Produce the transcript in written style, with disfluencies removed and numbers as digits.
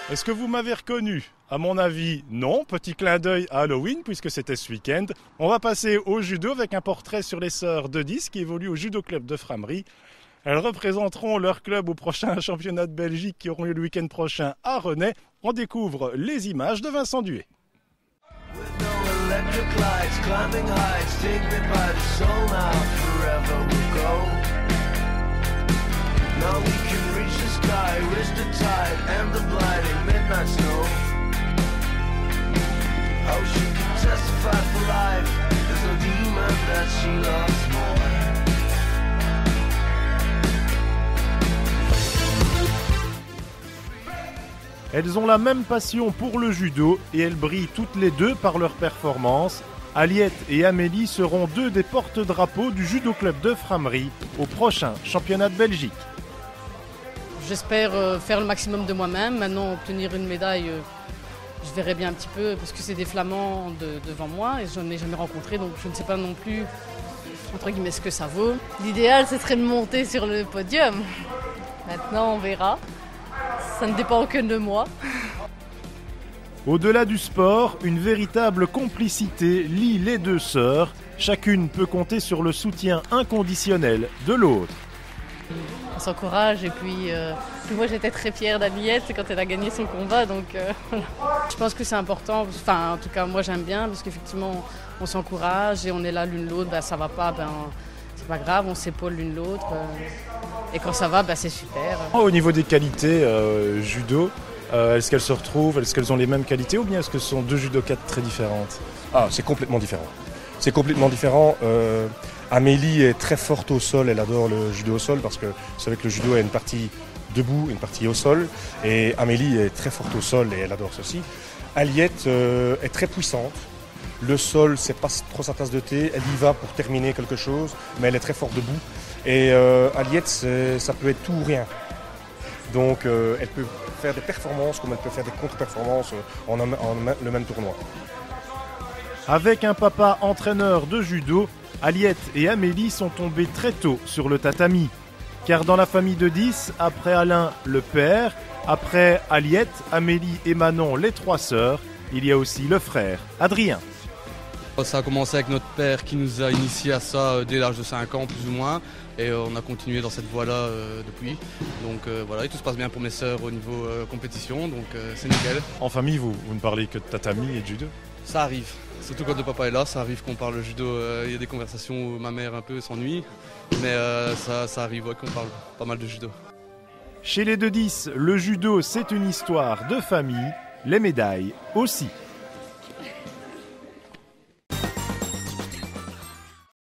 Est-ce que vous m'avez reconnu? À mon avis, non. Petit clin d'œil à Halloween, puisque c'était ce week-end. On va passer au judo avec un portrait sur les sœurs de 10 qui évoluent au judo club de Frameries. Elles représenteront leur club au prochain championnat de Belgique qui auront lieu le week-end prochain à Rennes. On découvre les images de Vincent Duet. Now we can reach the sky, risk the tide and the blinding midnight snow. How she can testify for life, there's no demon that she loves more. Elles ont la même passion pour le judo et elles brillent toutes les deux par leur performance. Aliette et Amélie seront deux des porte-drapeaux du judo club de Frameries au prochain championnat de Belgique. J'espère faire le maximum de moi-même. Maintenant, obtenir une médaille, je verrai bien un petit peu parce que c'est des Flamands devant moi et je n'en ai jamais rencontré, donc je ne sais pas non plus, entre guillemets, ce que ça vaut. L'idéal, ce serait de monter sur le podium. Maintenant, on verra. Ça ne dépend que de moi. Au-delà du sport, une véritable complicité lie les deux sœurs. Chacune peut compter sur le soutien inconditionnel de l'autre. On s'encourage et puis moi j'étais très fière d'Aliette quand elle a gagné son combat, donc voilà. Je pense que c'est important, enfin en tout cas moi j'aime bien parce qu'effectivement on s'encourage et on est là l'une l'autre, ça va pas, c'est pas grave, on s'épaule l'une l'autre et quand ça va c'est super. Au niveau des qualités judo, est-ce qu'elles se retrouvent, est-ce qu'elles ont les mêmes qualités ou bien est-ce que ce sont deux judokates très différentes? Ah, c'est complètement différent. C'est complètement différent. Amélie est très forte au sol, elle adore le judo au sol parce que vous savez que le judo a une partie debout, une partie au sol. Et Amélie est très forte au sol et elle adore ceci. Aliette est très puissante. Le sol, c'est pas trop sa tasse de thé. Elle y va pour terminer quelque chose, mais elle est très forte debout. Et Aliette, ça peut être tout ou rien. Donc elle peut faire des performances comme elle peut faire des contre-performances en le même tournoi. Avec un papa entraîneur de judo, Aliette et Amélie sont tombées très tôt sur le tatami. Car dans la famille de 10, après Alain, le père, après Aliette, Amélie et Manon, les trois sœurs, il y a aussi le frère, Adrien. Ça a commencé avec notre père qui nous a initiés à ça dès l'âge de 5 ans plus ou moins. Et on a continué dans cette voie-là depuis. Donc voilà, et tout se passe bien pour mes sœurs au niveau compétition, donc c'est nickel. En famille, vous ne parlez que de tatami et de judo? Ça arrive, surtout quand le papa est là, ça arrive qu'on parle judo. Il y a des conversations où ma mère un peu s'ennuie, mais ça arrive qu'on parle pas mal de judo. Chez les 2-10, le judo c'est une histoire de famille, les médailles aussi.